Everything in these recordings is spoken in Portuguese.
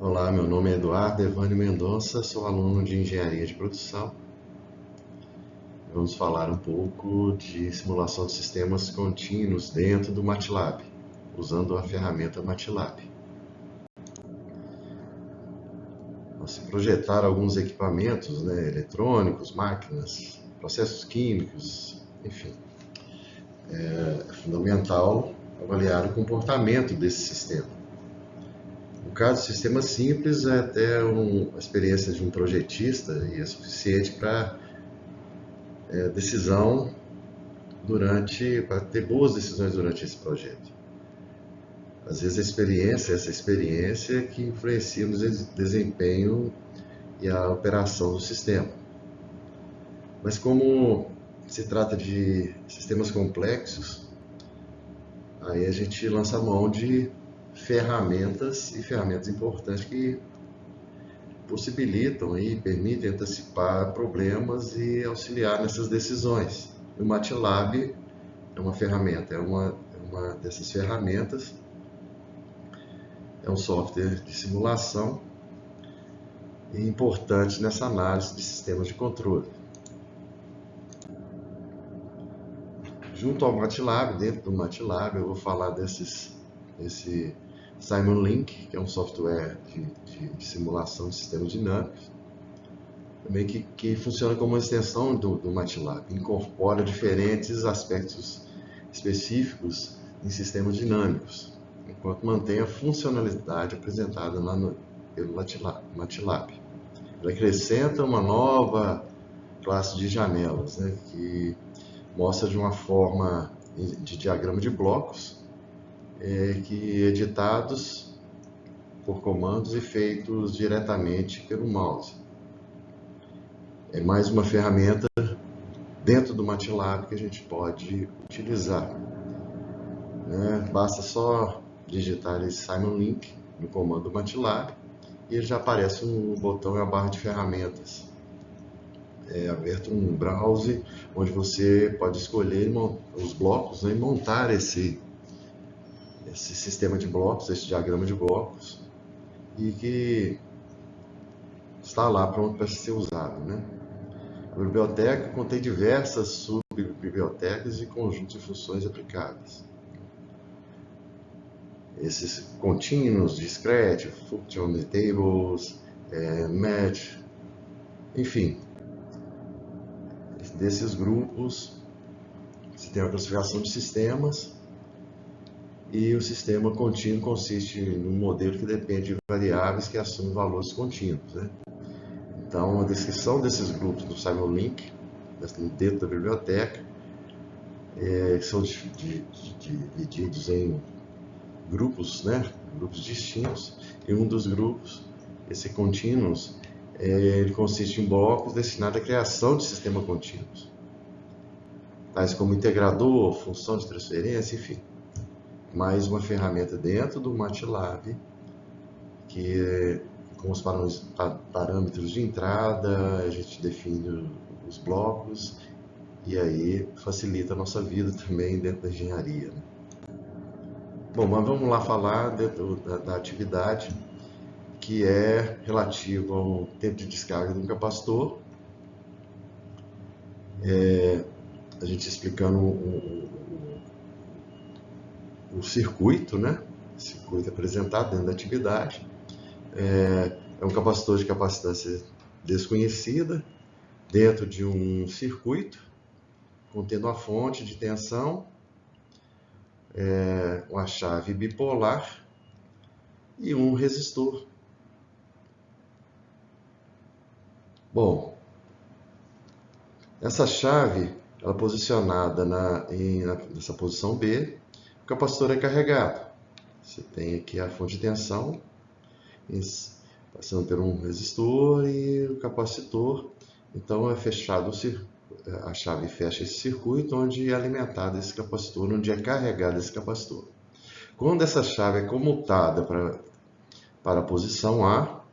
Olá, meu nome é Eduardo Evânio Mendonça, sou aluno de Engenharia de Produção. Vamos falar um pouco de simulação de sistemas contínuos dentro do MATLAB, usando a ferramenta MATLAB. Se projetar alguns equipamentos, eletrônicos, máquinas, processos químicos, enfim, é fundamental avaliar o comportamento desse sistema. No caso de sistemas simples, até a experiência de um projetista e é suficiente para decisão para ter boas decisões durante esse projeto. Às vezes essa experiência que influencia no desempenho e a operação do sistema. Mas como se trata de sistemas complexos, aí a gente lança a mão de ferramentas importantes que possibilitam e permitem antecipar problemas e auxiliar nessas decisões. O MATLAB é uma ferramenta, é uma dessas ferramentas, é um software de simulação e importante nessa análise de sistemas de controle. Junto ao MATLAB, dentro do MATLAB, eu vou falar desse Simulink, que é um software de simulação de sistemas dinâmicos, também que funciona como uma extensão do MATLAB, incorpora diferentes aspectos específicos em sistemas dinâmicos, enquanto mantém a funcionalidade apresentada lá pelo MATLAB. Ele acrescenta uma nova classe de janelas, que mostra de uma forma de diagrama de blocos, que editados por comandos e feitos diretamente pelo mouse. É mais uma ferramenta dentro do MATLAB que a gente pode utilizar. Basta só digitar esse Simulink no comando MATLAB e ele já aparece um botão e a barra de ferramentas. É aberto um browser onde você pode escolher os blocos e montar esse sistema de blocos, esse diagrama de blocos, e que está lá pronto para ser usado. A biblioteca contém diversas subbibliotecas e conjuntos de funções aplicáveis. Esses contínuos, discrete, function, tables, match, enfim, desses grupos você tem a classificação de sistemas e o sistema contínuo consiste num modelo que depende de variáveis que assumem valores contínuos. Então, a descrição desses grupos do Simulink, dentro da biblioteca, são divididos em grupos, grupos distintos, e um dos grupos, esse contínuos, ele consiste em blocos destinados à criação de sistemas contínuos, tais como integrador, função de transferência, enfim. Mais uma ferramenta dentro do MATLAB, que com os parâmetros de entrada, a gente define os blocos, e aí facilita a nossa vida também dentro da engenharia. Bom, mas vamos lá falar da atividade que é relativa ao tempo de descarga de um capacitor. A gente explicando o circuito, O circuito apresentado dentro da atividade. É um capacitor de capacitância desconhecida dentro de um circuito contendo a fonte de tensão, uma chave bipolar e um resistor. Bom, essa chave, ela é posicionada nessa posição B, o capacitor é carregado. Você tem aqui a fonte de tensão, passando por um resistor e o capacitor. Então é fechado a chave fecha esse circuito onde é alimentado esse capacitor, onde é carregado esse capacitor. Quando essa chave é comutada para a posição A,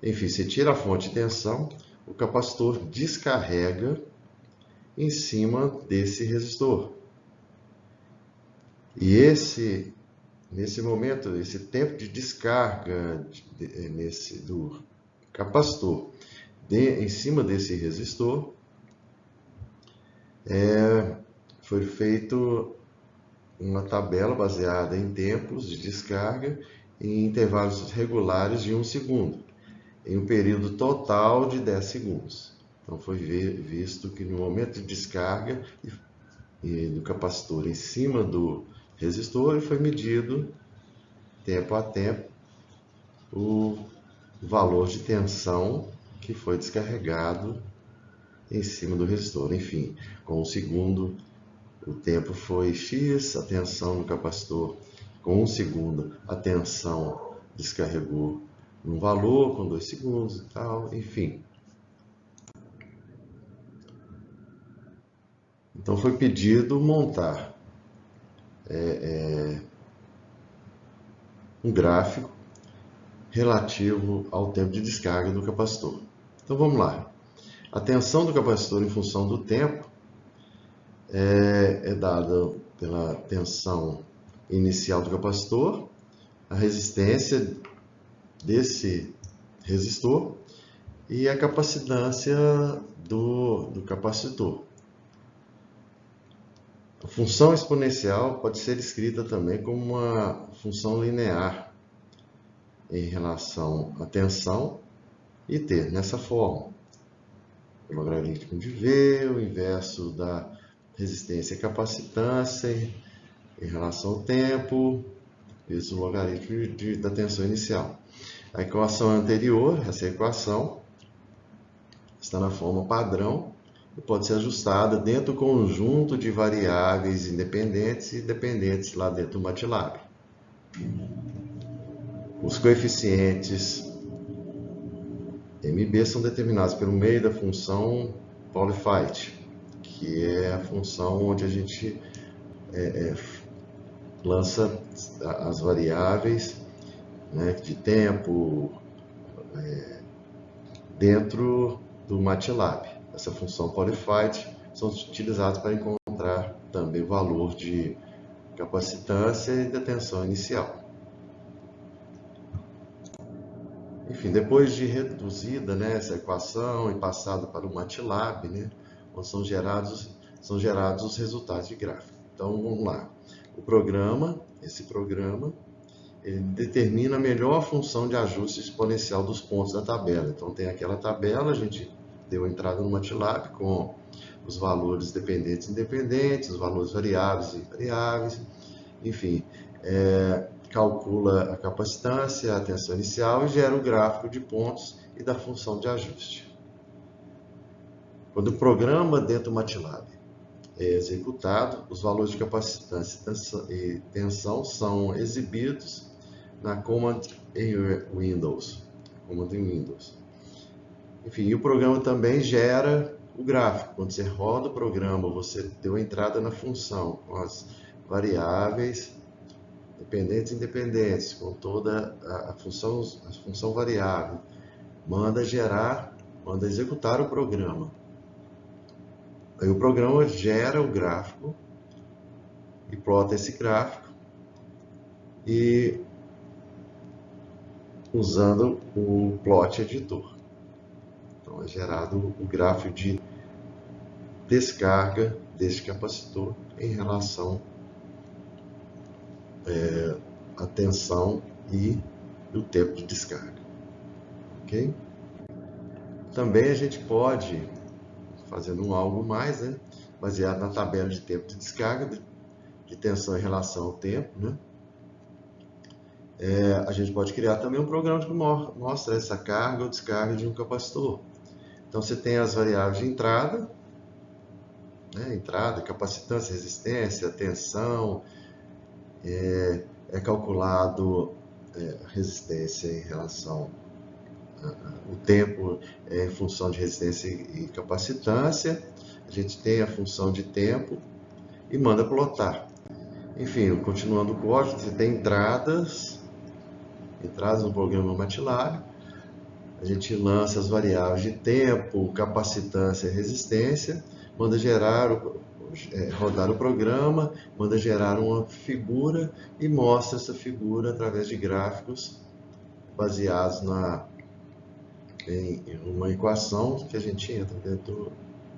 enfim, você tira a fonte de tensão, o capacitor descarrega em cima desse resistor. E esse nesse momento, esse tempo de descarga do capacitor em cima desse resistor, foi feito uma tabela baseada em tempos de descarga em intervalos regulares de 1 segundo, em um período total de 10 segundos. Então foi visto que no momento de descarga do capacitor em cima do resistor, foi medido tempo a tempo o valor de tensão que foi descarregado em cima do resistor. Enfim, com o segundo, o tempo foi X, a tensão no capacitor, com 1 segundo, a tensão descarregou um valor, com 2 segundos e tal, enfim. Então foi pedido montar um gráfico relativo ao tempo de descarga do capacitor. Então vamos lá. A tensão do capacitor em função do tempo é dada pela tensão inicial do capacitor, a resistência desse resistor e a capacitância do capacitor. A função exponencial pode ser escrita também como uma função linear em relação à tensão e T, nessa forma. O logaritmo de V, o inverso da resistência e capacitância em relação ao tempo, vezes o logaritmo da tensão inicial. A equação anterior, essa equação, está na forma padrão e pode ser ajustada dentro do conjunto de variáveis independentes e dependentes lá dentro do MATLAB. Os coeficientes MB são determinados pelo meio da função Polyfight, que é a função onde a gente lança as variáveis, né, de tempo dentro do MATLAB. Essa função Polyfight são utilizadas para encontrar também o valor de capacitância e da tensão inicial. Enfim, depois de reduzida, né, essa equação e passada para o MATLAB, né, onde são gerados os resultados de gráfico. Então vamos lá. Esse programa, ele determina a melhor função de ajuste exponencial dos pontos da tabela. Então tem aquela tabela, a gente deu entrada no MATLAB com os valores dependentes e independentes, os valores variáveis e invariáveis, enfim, calcula a capacitância, a tensão inicial e gera o gráfico de pontos e da função de ajuste. Quando o programa dentro do MATLAB é executado, os valores de capacitância e tensão são exibidos na Command em Windows. Enfim, o programa também gera o gráfico. Quando você roda o programa, você deu entrada na função com as variáveis dependentes e independentes, com toda a função variável. Manda executar o programa. Aí o programa gera o gráfico e plota esse gráfico e usando o plot editor. Então é gerado o gráfico de descarga deste capacitor em relação à tensão e o tempo de descarga. Ok? Também a gente pode, fazendo algo mais, né, baseado na tabela de tempo de descarga, de tensão em relação ao tempo, né, a gente pode criar também um programa que mostra essa carga ou descarga de um capacitor. Então você tem as variáveis de entrada, né, capacitância, resistência, tensão, calculado a resistência em relação o tempo em função de resistência e capacitância, a gente tem a função de tempo e manda plotar. Enfim, continuando o código, você tem entradas no programa MATLAB, a gente lança as variáveis de tempo, capacitância e resistência, manda rodar o programa, manda gerar uma figura e mostra essa figura através de gráficos baseados em uma equação que a gente entra dentro do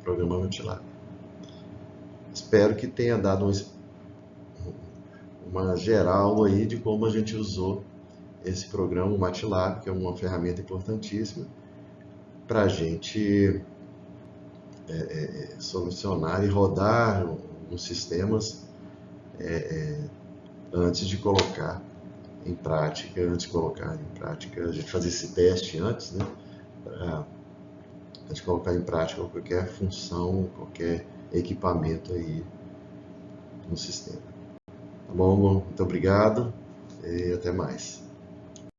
programa MATLAB. Espero que tenha dado uma geral aí de como a gente usou esse programa, o MATLAB, que é uma ferramenta importantíssima para a gente solucionar e rodar os sistemas antes de colocar em prática, a gente fazer esse teste antes, né, para a gente colocar em prática qualquer função, qualquer equipamento aí no sistema. Tá bom? Muito obrigado e até mais.